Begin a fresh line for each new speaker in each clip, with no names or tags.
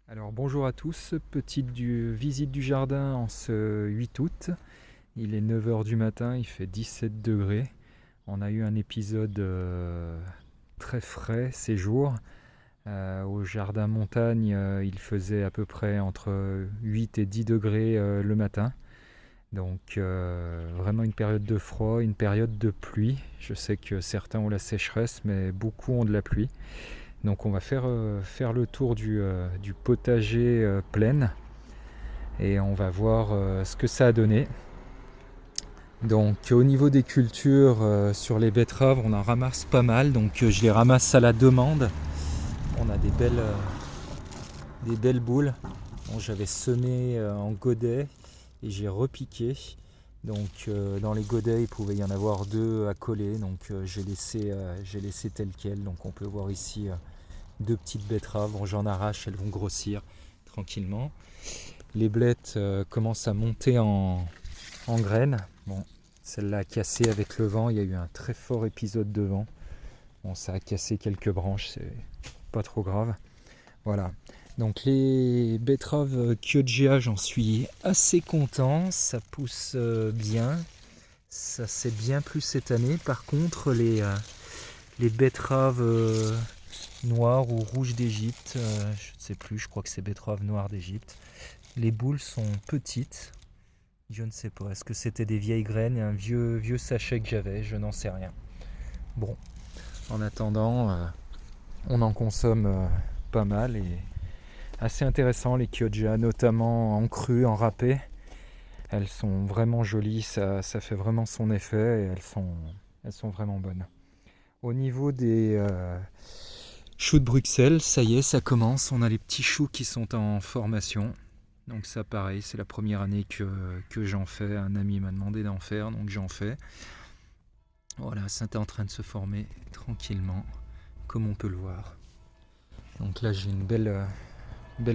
Alors bonjour à tous, visite du jardin en ce 8 août. Il est 9 heures du matin, il fait 17 degrés. On a eu un épisode très frais ces jours. Au jardin montagne, il faisait à peu près entre 8 et 10 degrés le matin. Donc vraiment une période de froid, une période de pluie. Je sais que certains ont la sécheresse, mais beaucoup ont de la pluie. Donc on va faire le tour du potager plein et on va voir ce que ça a donné. Donc au niveau des cultures sur les betteraves, on en ramasse pas mal, donc je les ramasse à la demande. On a des belles boules. Bon, j'avais semé en godet et j'ai repiqué. Donc dans les godets, il pouvait y en avoir deux à coller, donc j'ai laissé tel quel. Donc on peut voir ici deux petites betteraves. Bon, j'en arrache, elles vont grossir tranquillement. Les blettes commencent à monter en graines. Bon, celle-là a cassé avec le vent. Il y a eu un très fort épisode de vent. Bon, ça a cassé quelques branches, c'est pas trop grave. Voilà. Donc les betteraves Chioggia, j'en suis assez content. Ça pousse bien. Ça s'est bien plu cette année. Par contre, les betteraves noires ou rouges d'Égypte, je ne sais plus, je crois que c'est betteraves noires d'Égypte. Les boules sont petites. Je ne sais pas, est-ce que c'était des vieilles graines et un vieux sachet que j'avais, je n'en sais rien. Bon, en attendant, on en consomme pas mal et assez intéressant les Chioggia, notamment en cru, en râpé. Elles sont vraiment jolies, ça fait vraiment son effet et elles sont vraiment bonnes. Au niveau des choux de Bruxelles, ça y est, ça commence. On a les petits choux qui sont en formation. Donc ça pareil, c'est la première année que j'en fais. Un ami m'a demandé d'en faire, donc j'en fais. Voilà, c'est en train de se former tranquillement, comme on peut le voir. Donc là j'ai une belle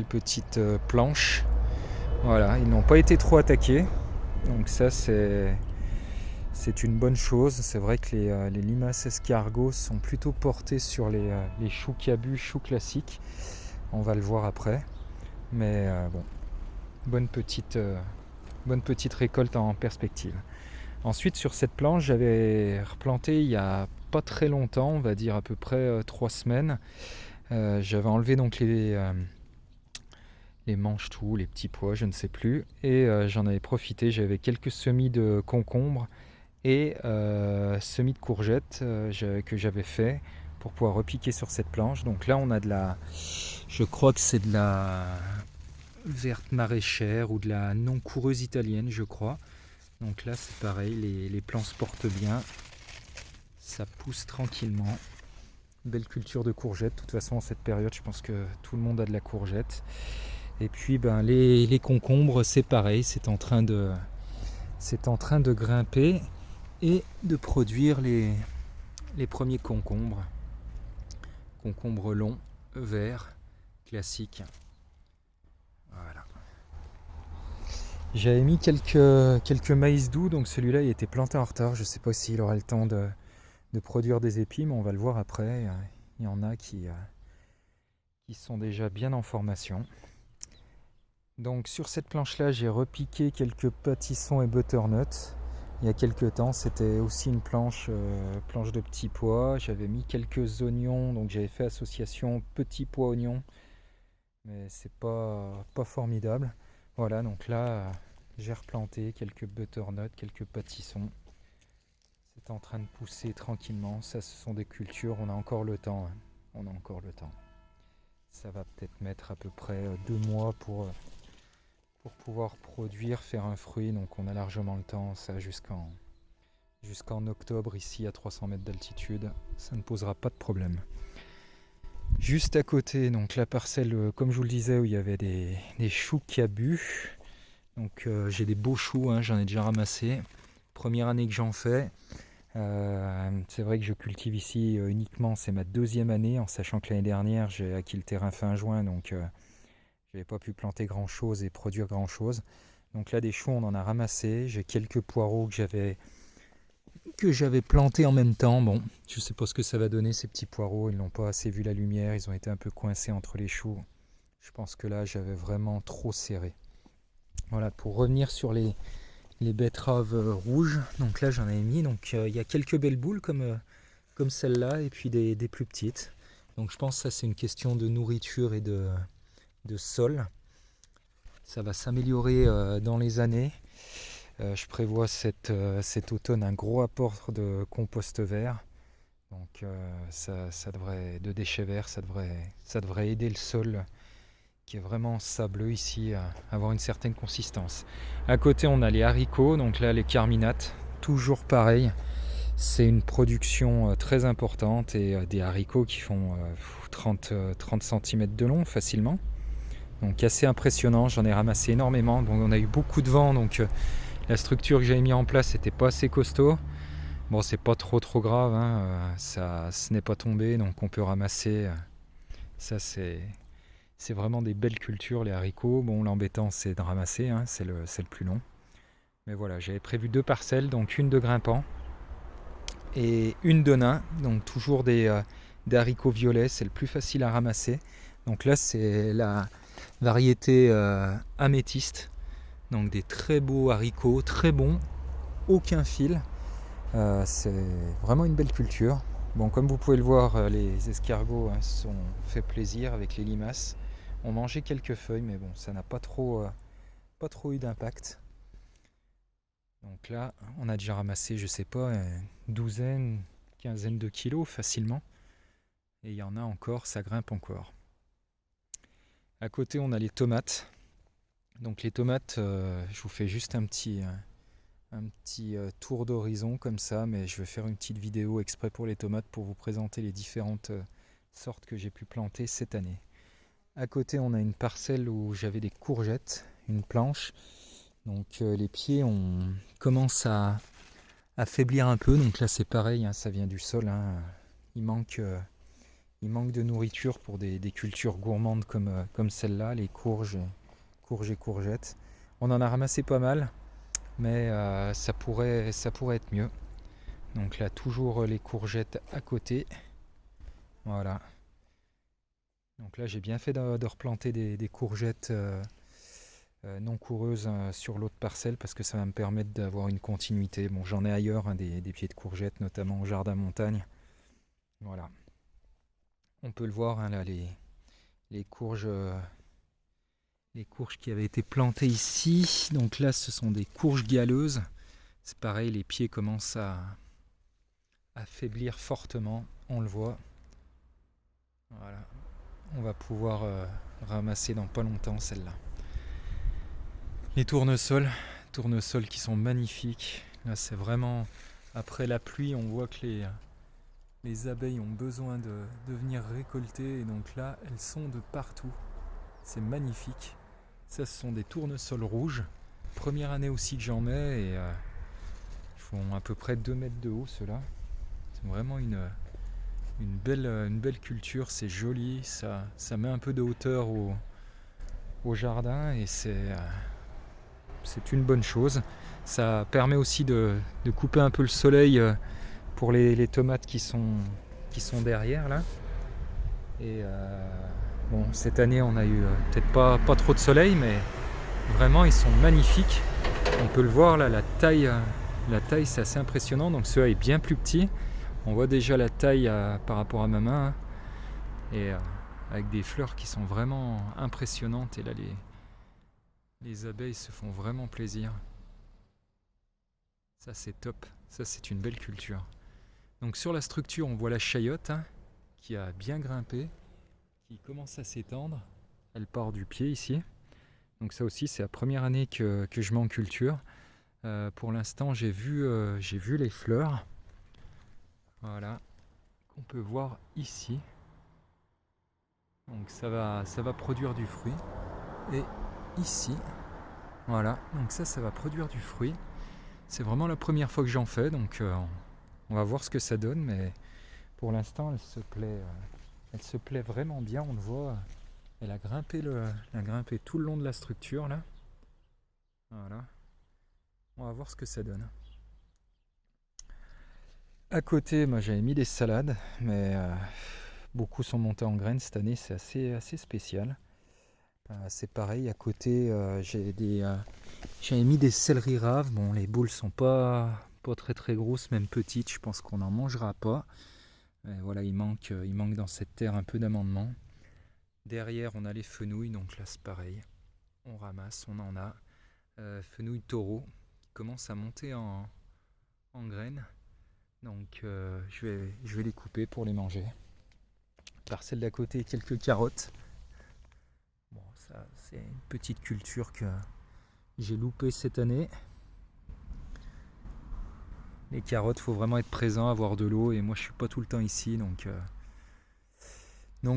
petite planche. Voilà, ils n'ont pas été trop attaqués. Donc ça c'est une bonne chose. C'est vrai que les limaces escargots sont plutôt portés sur les choux cabus, choux classiques. On va le voir après. Mais bon, bonne petite récolte en perspective. Ensuite, sur cette planche, j'avais replanté il y a pas très longtemps, on va dire à peu près 3 semaines. J'avais enlevé donc les manches-tout, les petits pois, je ne sais plus. Et j'en avais profité, j'avais quelques semis de concombres et semis de courgettes que j'avais fait pour pouvoir repiquer sur cette planche. Donc là, on a je crois que c'est de la verte maraîchère ou de la non coureuse italienne, je crois. Donc là, c'est pareil, les plants se portent bien, ça pousse tranquillement. Belle culture de courgettes. De toute façon, en cette période, je pense que tout le monde a de la courgette. Et puis, les concombres, c'est pareil, c'est en train de grimper et de produire les premiers concombres. Concombres longs, verts, classiques. Voilà. J'avais mis quelques maïs doux, donc celui-là il était planté en retard. Je ne sais pas s'il aura le temps de produire des épis, mais on va le voir après. Il y en a qui sont déjà bien en formation. Donc sur cette planche-là, j'ai repiqué quelques pâtissons et butternuts. Il y a quelques temps, c'était aussi une planche de petits pois. J'avais mis quelques oignons, donc j'avais fait association petits pois oignons, mais c'est pas formidable. Voilà, donc là, j'ai replanté quelques butternuts, quelques pâtissons. C'est en train de pousser tranquillement. Ça, ce sont des cultures, on a encore le temps. Hein. On a encore le temps. Ça va peut-être mettre à peu près 2 mois pour pouvoir produire, faire un fruit. Donc on a largement le temps, ça jusqu'en octobre ici à 300 mètres d'altitude. Ça ne posera pas de problème. Juste à côté, donc la parcelle, comme je vous le disais, où il y avait des choux cabus. Donc j'ai des beaux choux, hein, j'en ai déjà ramassé. Première année que j'en fais. C'est vrai que je cultive ici uniquement, c'est ma 2e année, en sachant que l'année dernière j'ai acquis le terrain fin juin, donc je n'avais pas pu planter grand chose et produire grand chose. Donc là des choux on en a ramassé, j'ai quelques poireaux que j'avais plantés en même temps. Bon, je sais pas ce que ça va donner ces petits poireaux, ils n'ont pas assez vu la lumière, ils ont été un peu coincés entre les choux. Je pense que là, j'avais vraiment trop serré. Voilà, pour revenir sur les betteraves rouges, donc là, j'en ai mis. Donc, il y a quelques belles boules comme celle-là, et puis des plus petites. Donc, je pense que ça, c'est une question de nourriture et de sol. Ça va s'améliorer dans les années. Je prévois cet automne un gros apport de compost vert. Donc ça devrait, de déchets verts, ça devrait aider le sol qui est vraiment sableux ici à avoir une certaine consistance. À côté on a les haricots, donc là les carminates, toujours pareil. C'est une production très importante et des haricots qui font 30 cm de long facilement. Donc assez impressionnant, j'en ai ramassé énormément. Bon, on a eu beaucoup de vent, donc la structure que j'avais mis en place n'était pas assez costaud. Bon, c'est pas trop grave, hein, ce n'est pas tombé, donc on peut ramasser. Ça, c'est vraiment des belles cultures, les haricots. Bon, l'embêtant, c'est de ramasser, hein, c'est le plus long. Mais voilà, j'avais prévu 2 parcelles, donc une de grimpant et une de nain. Donc toujours des haricots violets, c'est le plus facile à ramasser. Donc là, c'est la variété améthyste. Donc des très beaux haricots, très bons, aucun fil. C'est vraiment une belle culture. Bon, comme vous pouvez le voir, les escargots se sont fait plaisir avec les limaces. On mangeait quelques feuilles, mais bon, ça n'a pas trop eu d'impact. Donc là, on a déjà ramassé, je sais pas, une douzaine, quinzaine de kilos facilement. Et il y en a encore, ça grimpe encore. À côté, on a les tomates. Donc les tomates, je vous fais juste un petit tour d'horizon comme ça, mais je vais faire une petite vidéo exprès pour les tomates pour vous présenter les différentes sortes que j'ai pu planter cette année. À côté, on a une parcelle où j'avais des courgettes, une planche. Donc les pieds commencent à affaiblir un peu. Donc là, c'est pareil, hein, ça vient du sol. Hein. Il manque de nourriture pour des cultures gourmandes comme celle-là, les courges et courgettes. On en a ramassé pas mal, mais ça pourrait être mieux. Donc là, toujours les courgettes à côté. Voilà. Donc là, j'ai bien fait de replanter des courgettes non coureuses sur l'autre parcelle parce que ça va me permettre d'avoir une continuité. Bon, j'en ai ailleurs, hein, des pieds de courgettes, notamment au jardin montagne. Voilà. On peut le voir, hein, là, les courges qui avaient été plantées ici. Donc là, ce sont des courges galeuses. C'est pareil, les pieds commencent à affaiblir fortement, on le voit. Voilà. On va pouvoir ramasser dans pas longtemps celle-là. Les tournesols qui sont magnifiques. Là, c'est vraiment, après la pluie, on voit que les abeilles ont besoin de venir récolter. Et donc là, elles sont de partout. C'est magnifique. Ça, ce sont des tournesols rouges. Première année aussi que j'en mets. Et ils font à peu près 2 mètres de haut, ceux-là. C'est vraiment une belle culture. C'est joli. Ça met un peu de hauteur au jardin. Et c'est une bonne chose. Ça permet aussi de couper un peu le soleil pour les tomates qui sont derrière là. Et bon, cette année on a eu peut-être pas trop de soleil, mais vraiment ils sont magnifiques. On peut le voir là, la taille c'est assez impressionnant. Donc celui-là est bien plus petit. On voit déjà la taille par rapport à ma main, hein. Et avec des fleurs qui sont vraiment impressionnantes. Et là les abeilles se font vraiment plaisir. Ça c'est top, ça c'est une belle culture. Donc sur la structure on voit la chayotte, hein, qui a bien grimpé, qui commence à s'étendre. Elle part du pied ici. Donc ça aussi c'est la première année que je mets en culture. Pour l'instant j'ai vu les fleurs. Voilà, qu'on peut voir ici. Donc ça va produire du fruit. Et ici, voilà, donc ça va produire du fruit. C'est vraiment la première fois que j'en fais, donc on va voir ce que ça donne, mais pour l'instant elle se plaît vraiment bien, on le voit. Elle a grimpé tout le long de la structure là. Voilà. On va voir ce que ça donne. À côté, moi j'avais mis des salades, mais beaucoup sont montés en graines cette année, c'est assez spécial. C'est pareil, à côté j'avais mis des céleris raves. Bon, les boules sont pas très très grosses, même petites, je pense qu'on n'en mangera pas. Voilà, il manque dans cette terre un peu d'amendement. Derrière on a les fenouils, donc là c'est pareil. On ramasse, on en a. Fenouil taureau qui commence à monter en graines. Donc je vais les couper pour les manger. Parcelle d'à côté, quelques carottes. Bon, ça c'est une petite culture que j'ai loupée cette année. Les carottes, il faut vraiment être présent, avoir de l'eau, et moi je suis pas tout le temps ici, donc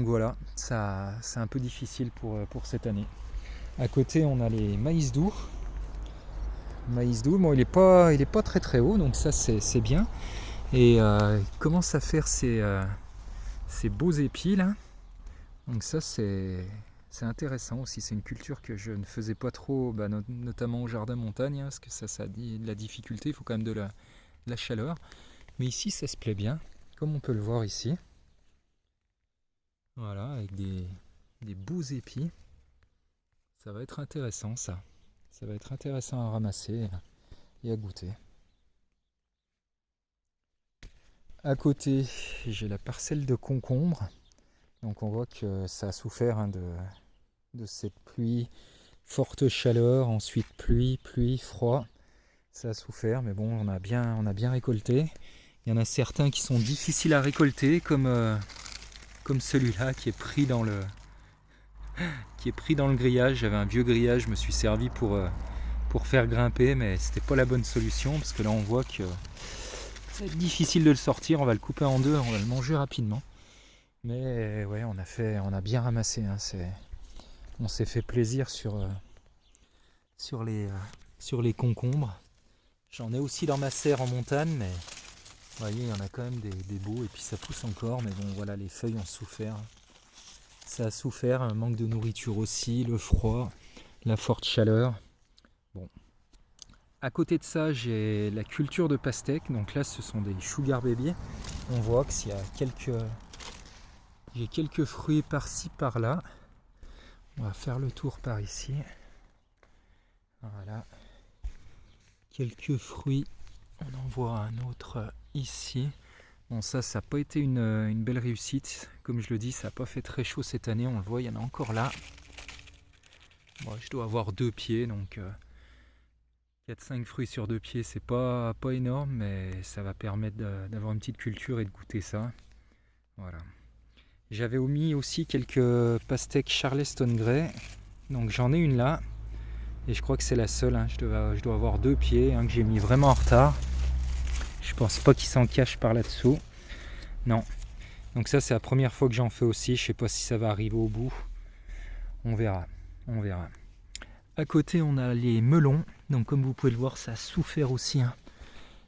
voilà, ça c'est un peu difficile pour cette année. À côté on a les maïs doux. Bon, il est pas très très haut, donc ça c'est bien. Et il commence à faire ces beaux épis là. Donc ça c'est intéressant aussi. C'est une culture que je ne faisais pas trop, notamment au jardin montagne, parce que ça a de la difficulté, il faut quand même de la chaleur. Mais ici ça se plaît bien, comme on peut le voir ici. Voilà, avec des beaux épis. Ça va être intéressant ça. Ça va être intéressant à ramasser et à goûter. À côté, j'ai la parcelle de concombres. Donc on voit que ça a souffert de cette pluie, forte chaleur, ensuite pluie, froid. Ça a souffert, mais bon, on a bien récolté. Il y en a certains qui sont difficiles à récolter, comme celui-là qui est pris dans le grillage. J'avais un vieux grillage, je me suis servi pour faire grimper, mais c'était pas la bonne solution, parce que là on voit que c'est difficile de le sortir. On va le couper en deux, on va le manger rapidement. Mais ouais, on a bien ramassé. On s'est fait plaisir sur les concombres. J'en ai aussi dans ma serre en montagne, mais vous voyez, il y en a quand même des beaux, et puis ça pousse encore. Mais bon, voilà, les feuilles ont souffert. Ça a souffert, un manque de nourriture aussi, le froid, la forte chaleur. Bon. À côté de ça, j'ai la culture de pastèques. Donc là, ce sont des sugar baby. On voit qu'il y a quelques fruits par-ci, par-là. On va faire le tour par ici. Voilà. Quelques fruits. On en voit un autre ici. Bon, ça n'a pas été une belle réussite. Comme je le dis, ça n'a pas fait très chaud cette année. On le voit, il y en a encore là. Bon, je dois avoir 2 pieds, donc 4-5 fruits sur 2 pieds, c'est pas énorme, mais ça va permettre d'avoir une petite culture et de goûter ça. Voilà. J'avais omis aussi quelques pastèques Charleston Grey, donc j'en ai une là, et je crois que c'est la seule. Je dois avoir 2 pieds, que j'ai mis vraiment en retard. Je pense pas qu'il s'en cache par là-dessous. Non. Donc ça, c'est la première fois que j'en fais aussi. Je sais pas si ça va arriver au bout. On verra. À côté, on a les melons. Donc comme vous pouvez le voir, ça a souffert aussi.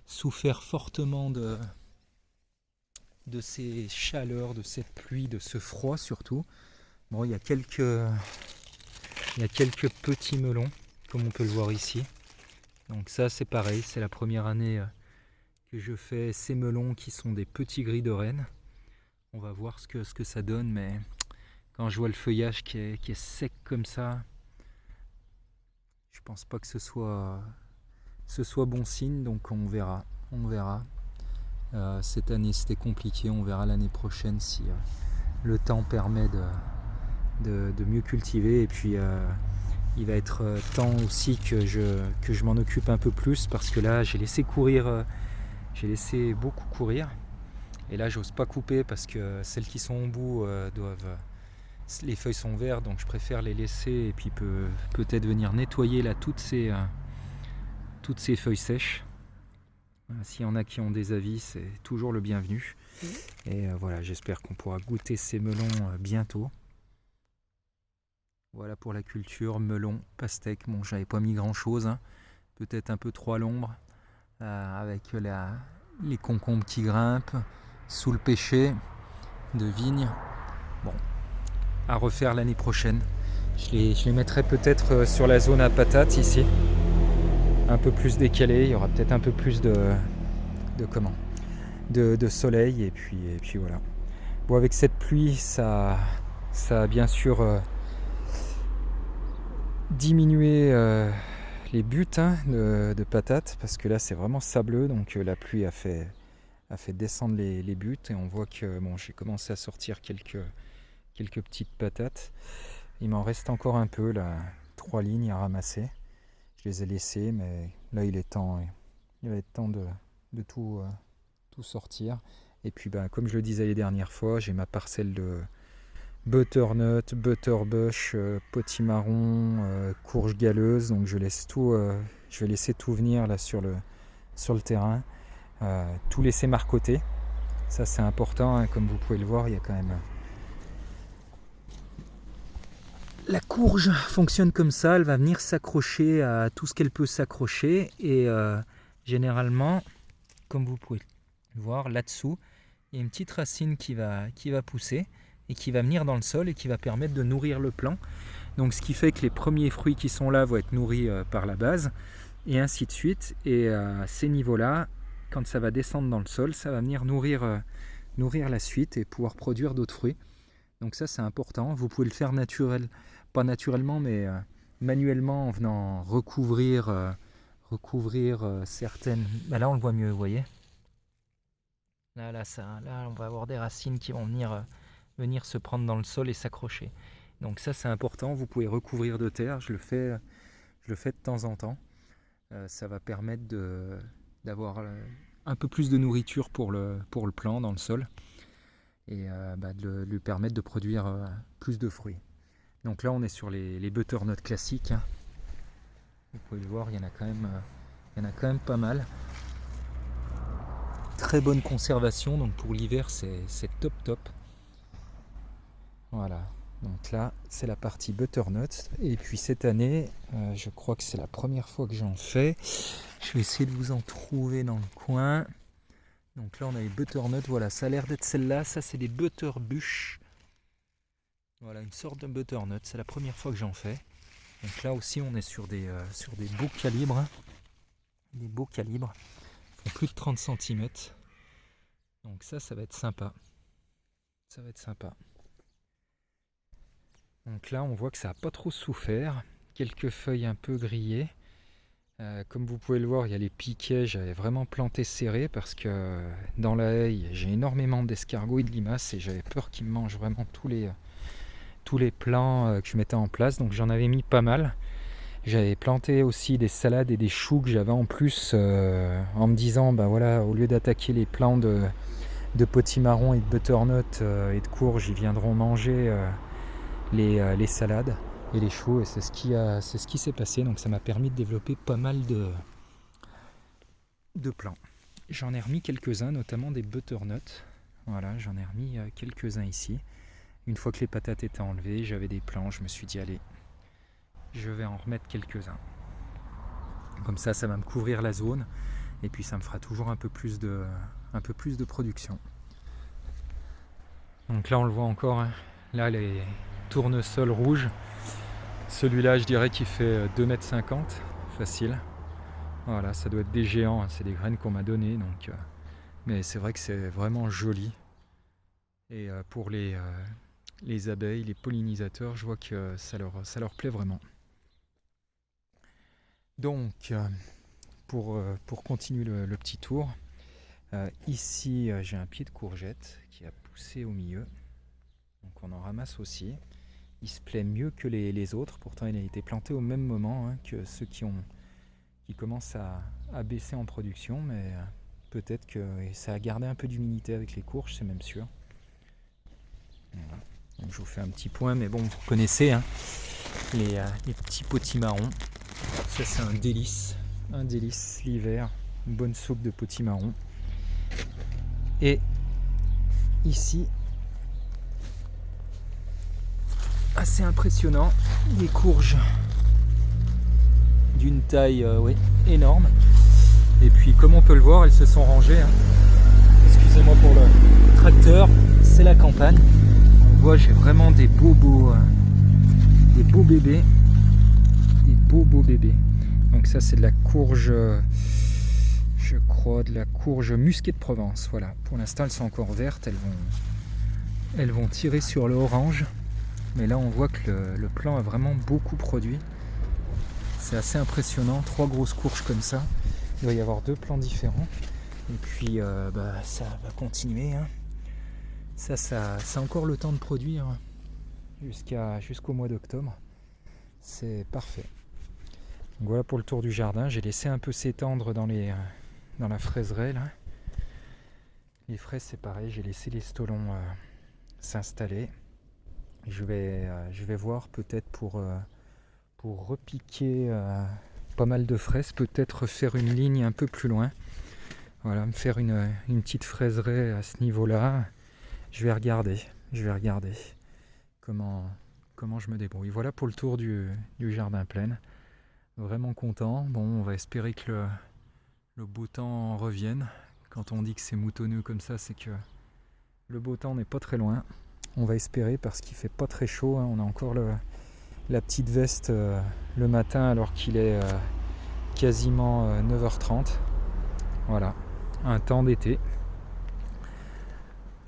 Souffert fortement de ces chaleurs, de cette pluie, de ce froid surtout. Bon, il y a quelques petits melons, comme on peut le voir ici. Donc ça, c'est pareil, c'est la première année que je fais ces melons qui sont des petits gris de Rennes. On va voir ce que ça donne, mais quand je vois le feuillage qui est sec comme ça, je pense pas que ce soit bon signe, donc on verra. Cette année c'était compliqué, on verra l'année prochaine si le temps permet de mieux cultiver, et puis il va être temps aussi que je m'en occupe un peu plus, parce que là j'ai laissé beaucoup courir, et là j'ose pas couper parce que celles qui sont au bout les feuilles sont vertes, donc je préfère les laisser, et puis peut-être venir nettoyer là toutes ces feuilles sèches. S'il y en a qui ont des avis, c'est toujours le bienvenu. Et voilà, j'espère qu'on pourra goûter ces melons bientôt. Voilà pour la culture melon, pastèque. Bon, j'avais pas mis grand chose, peut-être un peu trop à l'ombre, avec les concombres qui grimpent, sous le pêcher de vigne. Bon, à refaire l'année prochaine. Je les mettrai peut-être sur la zone à patates ici, un peu plus décalé. Il y aura peut-être un peu plus de soleil, et puis voilà. Bon, avec cette pluie, ça a bien sûr diminuer les buts de patates parce que là c'est vraiment sableux, donc la pluie a fait descendre les buts et on voit que bon, j'ai commencé à sortir quelques petites patates. Il m'en reste encore un peu là, 3 lignes à ramasser. Je les ai laissées, mais là il va être temps de tout sortir. Et puis comme je le disais les dernières fois, j'ai ma parcelle de butternut, butterbush, potimarron, courge galeuse, donc je vais laisser tout venir là sur le terrain, tout laisser marcoter. Ça c'est important, comme vous pouvez le voir, il y a quand même la courge fonctionne comme ça, elle va venir s'accrocher à tout ce qu'elle peut s'accrocher et généralement, comme vous pouvez le voir là-dessous, il y a une petite racine qui va pousser et qui va venir dans le sol et qui va permettre de nourrir le plant. Donc ce qui fait que les premiers fruits qui sont là vont être nourris par la base et ainsi de suite. Et à ces niveaux-là, quand ça va descendre dans le sol, ça va venir nourrir la suite et pouvoir produire d'autres fruits. Donc ça c'est important. Vous pouvez le faire pas naturellement mais manuellement en venant recouvrir certaines... là on le voit mieux, vous voyez. Là on va avoir des racines qui vont venir se prendre dans le sol et s'accrocher. Donc ça c'est important, vous pouvez recouvrir de terre, je le fais de temps en temps. Ça va permettre d'avoir un peu plus de nourriture pour le plant dans le sol et de lui permettre de produire plus de fruits. Donc là on est sur les butternuts classiques. Vous pouvez le voir, il y en a quand même pas mal. Très bonne conservation, donc pour l'hiver c'est top. Voilà, donc là c'est la partie butternut. Et puis cette année, je crois que c'est la première fois que j'en fais. Je vais essayer de vous en trouver dans le coin. Donc là on a les butternuts, voilà, ça a l'air d'être celle-là. Ça c'est des butterbush. Voilà, une sorte de butternut, c'est la première fois que j'en fais. Donc là aussi on est sur des beaux calibres. Des beaux calibres. Ils font plus de 30 cm. Donc ça va être sympa. Ça va être sympa. Donc là on voit que ça n'a pas trop souffert. Quelques feuilles un peu grillées. Comme vous pouvez le voir, il y a les piquets. J'avais vraiment planté serré parce que dans la haie, j'ai énormément d'escargots et de limaces et j'avais peur qu'ils me mangent vraiment tous les plants que je mettais en place. Donc j'en avais mis pas mal. J'avais planté aussi des salades et des choux que j'avais en plus en me disant, voilà, au lieu d'attaquer les plants de potimarron et de butternut et de courge, ils viendront manger les salades et les choux, et c'est ce qui s'est passé. Donc ça m'a permis de développer pas mal de plants. J'en ai remis quelques-uns, notamment des butternuts. Voilà, j'en ai remis quelques-uns ici. Une fois que les patates étaient enlevées, j'avais des plants, je me suis dit allez, je vais en remettre quelques-uns. Comme ça va me couvrir la zone et puis ça me fera toujours un peu plus de production. Donc là on le voit encore, hein. Là les tournesols rouges. Celui-là je dirais qu'il fait 2,50 m facile. Voilà, ça doit être des géants, hein. C'est des graines qu'on m'a données. Donc, mais c'est vrai que c'est vraiment joli. Et pour les abeilles, les pollinisateurs, je vois que ça leur plaît vraiment. Donc, pour continuer le petit tour, ici j'ai un pied de courgette qui a poussé au milieu. Donc on en ramasse aussi. Il se plaît mieux que les autres, pourtant il a été planté au même moment que ceux qui commencent à baisser en production, mais peut-être que ça a gardé un peu d'humidité avec les courges, c'est même sûr. Voilà. Donc je vous fais un petit point, mais bon, vous connaissez les petits potimarrons. Ça c'est un délice l'hiver, une bonne soupe de potimarron. Et ici, assez impressionnant, des courges d'une taille énorme. Et puis comme on peut le voir, elles se sont rangées. Excusez-moi pour le tracteur, c'est la campagne. On voit, j'ai vraiment des beaux bébés. Des beaux bébés. Donc ça c'est de la courge, je crois, de la courge musquée de Provence. Voilà, pour l'instant elles sont encore vertes, elles vont tirer sur le orange. Mais là on voit que le plant a vraiment beaucoup produit. C'est assez impressionnant, 3 grosses courges comme ça. Il doit y avoir 2 plants différents. Et puis ça va continuer. Hein. Ça a encore le temps de produire jusqu'au mois d'octobre. C'est parfait. Donc voilà pour le tour du jardin. J'ai laissé un peu s'étendre dans la fraiseraie là. Les fraises c'est pareil, j'ai laissé les stolons s'installer. Je vais voir peut-être pour repiquer pas mal de fraises, peut-être faire une ligne un peu plus loin. Voilà, me faire une petite fraiseraie à ce niveau-là. Je vais regarder comment je me débrouille. Voilà pour le tour du jardin plein. Vraiment content. Bon, on va espérer que le beau temps revienne. Quand on dit que c'est moutonneux comme ça, c'est que le beau temps n'est pas très loin. On va espérer parce qu'il fait pas très chaud. Hein. On a encore la petite veste le matin alors qu'il est quasiment 9h30. Voilà, un temps d'été.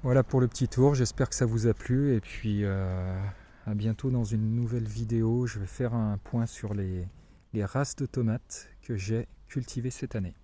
Voilà pour le petit tour, j'espère que ça vous a plu et puis à bientôt dans une nouvelle vidéo. Je vais faire un point sur les races de tomates que j'ai cultivées cette année.